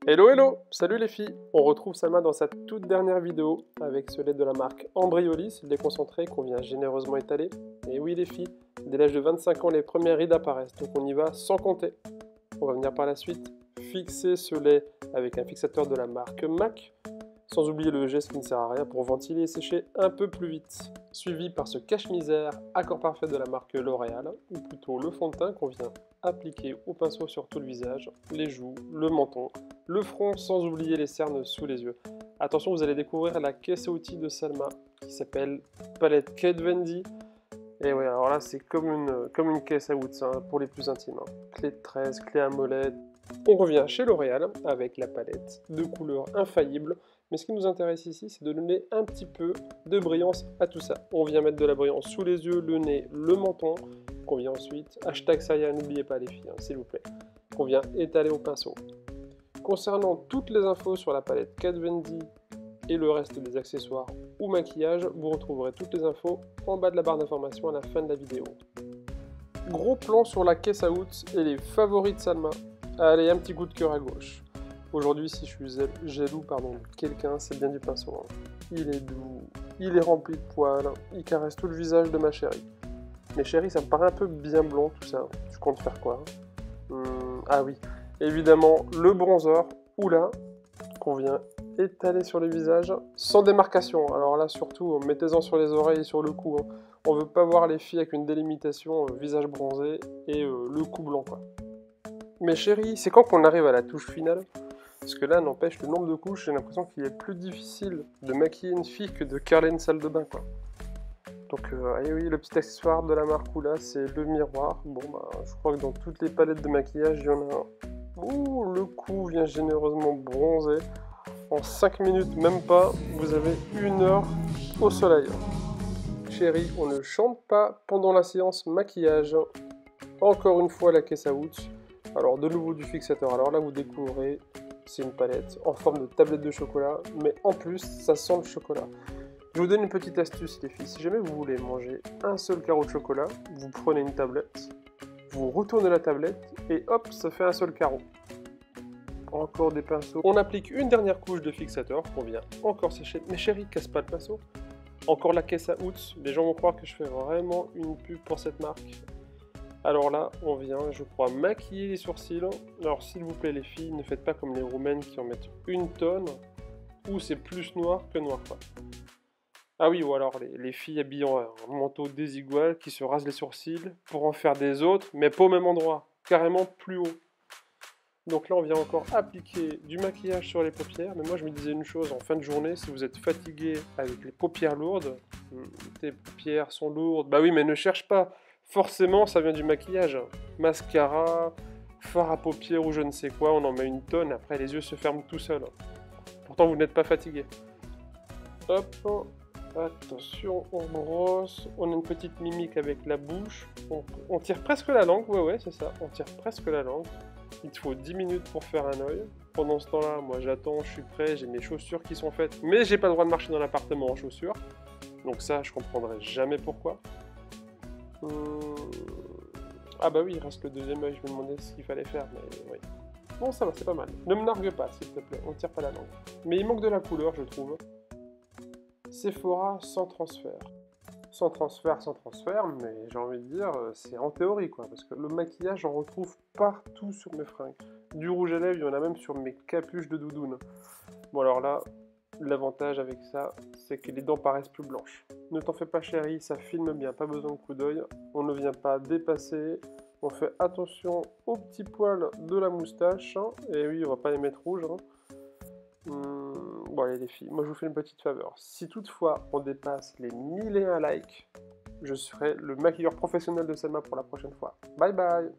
Hello hello, salut les filles. On retrouve Salma dans sa toute dernière vidéo avec ce lait de la marque Embryolisse, lait concentré qu'on vient généreusement étaler. Et oui les filles, dès l'âge de 25 ans les premières rides apparaissent, donc on y va sans compter. On va venir par la suite fixer ce lait avec un fixateur de la marque MAC, sans oublier le geste qui ne sert à rien pour ventiler et sécher un peu plus vite. Suivi par ce cache-misère accord parfait de la marque L'Oréal, ou plutôt le fond de teint qu'on vient appliquer au pinceau sur tout le visage, les joues, le menton, le front, sans oublier les cernes sous les yeux. Attention, vous allez découvrir la caisse à outils de Salma qui s'appelle palette Kate Von D. Et ouais, alors là, c'est comme une caisse à outils hein, pour les plus intimes. Hein. Clé de 13, clé à molette. On revient chez L'Oréal avec la palette de couleurs infaillibles. Mais ce qui nous intéresse ici, c'est de donner un petit peu de brillance à tout ça. On vient mettre de la brillance sous les yeux, le nez, le menton. Qu'on vient ensuite, hashtag Saya, n'oubliez pas les filles, hein, s'il vous plaît. Qu'on vient étaler au pinceau. Concernant toutes les infos sur la palette Kate Von D et le reste des accessoires ou maquillage, vous retrouverez toutes les infos en bas de la barre d'information à la fin de la vidéo. Gros plan sur la caisse à outils et les favoris de Salma. Allez, un petit coup de cœur à gauche. Aujourd'hui, si je suis jaloux de quelqu'un, c'est bien du pinceau. Hein. Il est doux, il est rempli de poils, il caresse tout le visage de ma chérie. Mais chérie, ça me paraît un peu bien blond tout ça. Tu comptes faire quoi Ah oui, évidemment, le bronzer, oula, qu'on vient étaler sur le visage, sans démarcation. Alors là, surtout, mettez-en sur les oreilles et sur le cou. Hein. On veut pas voir les filles avec une délimitation visage bronzé et le cou blanc, quoi. Mais chérie, c'est quand qu'on arrive à la touche finale? Parce que là, n'empêche, le nombre de couches, j'ai l'impression qu'il est plus difficile de maquiller une fille que de curler une salle de bain, quoi. Donc, et oui, le petit accessoire de la marque Oula, c'est le miroir. Bon, bah, je crois que dans toutes les palettes de maquillage, il y en a un. Ouh, le cou vient généreusement bronzer. En 5 minutes, même pas, vous avez 1 heure au soleil. Chérie, on ne chante pas pendant la séance maquillage. Encore une fois, la caisse à outils. Alors, de nouveau du fixateur. Alors là, vous découvrez, c'est une palette en forme de tablette de chocolat, mais en plus, ça sent le chocolat. Je vous donne une petite astuce, les filles. Si jamais vous voulez manger un seul carreau de chocolat, vous prenez une tablette, vous retournez la tablette, et hop, ça fait un seul carreau. Encore des pinceaux. On applique une dernière couche de fixateur qu'on vient encore sécher. Mais chérie, casse pas le pinceau. Encore la caisse à outils. Les gens vont croire que je fais vraiment une pub pour cette marque. Alors là, on vient, je crois, maquiller les sourcils. Alors s'il vous plaît les filles, ne faites pas comme les roumaines qui en mettent 1 tonne, ou c'est plus noir que noir, quoi. Ah oui, ou alors les filles habillées en manteau désigual qui se rasent les sourcils pour en faire des autres, mais pas au même endroit, carrément plus haut. Donc là, on vient encore appliquer du maquillage sur les paupières, mais moi je me disais une chose, en fin de journée, si vous êtes fatigué avec les paupières lourdes, tes paupières sont lourdes, bah oui, mais ne cherche pas, forcément ça vient du maquillage. Mascara, fard à paupières ou je ne sais quoi, on en met 1 tonne, après les yeux se ferment tout seuls. Pourtant vous n'êtes pas fatigué. Hop. Attention, on brosse, on a une petite mimique avec la bouche, on tire presque la langue, ouais c'est ça, on tire presque la langue. Il te faut 10 minutes pour faire un œil. Pendant ce temps-là, moi j'attends, je suis prêt, j'ai mes chaussures qui sont faites, mais j'ai pas le droit de marcher dans l'appartement en chaussures. Donc ça, je comprendrai jamais pourquoi. Ah bah oui, il reste le deuxième œil, je me demandais ce qu'il fallait faire, mais oui. Bon, ça va, c'est pas mal. Ne me nargue pas, s'il te plaît, on tire pas la langue. Mais il manque de la couleur, je trouve. Sephora sans transfert. Sans transfert, mais j'ai envie de dire, c'est en théorie quoi, parce que le maquillage, j'en retrouve partout sur mes fringues. Du rouge à lèvres, il y en a même sur mes capuches de doudoune. Bon alors là, l'avantage avec ça, c'est que les dents paraissent plus blanches. Ne t'en fais pas chérie, ça filme bien, pas besoin de coup d'œil. On ne vient pas dépasser, on fait attention aux petits poils de la moustache, hein. Et oui, on va pas les mettre rouges, hein. Bon allez les filles, moi je vous fais une petite faveur. Si toutefois on dépasse les 1001 likes, je serai le maquilleur professionnel de Salma pour la prochaine fois. Bye bye.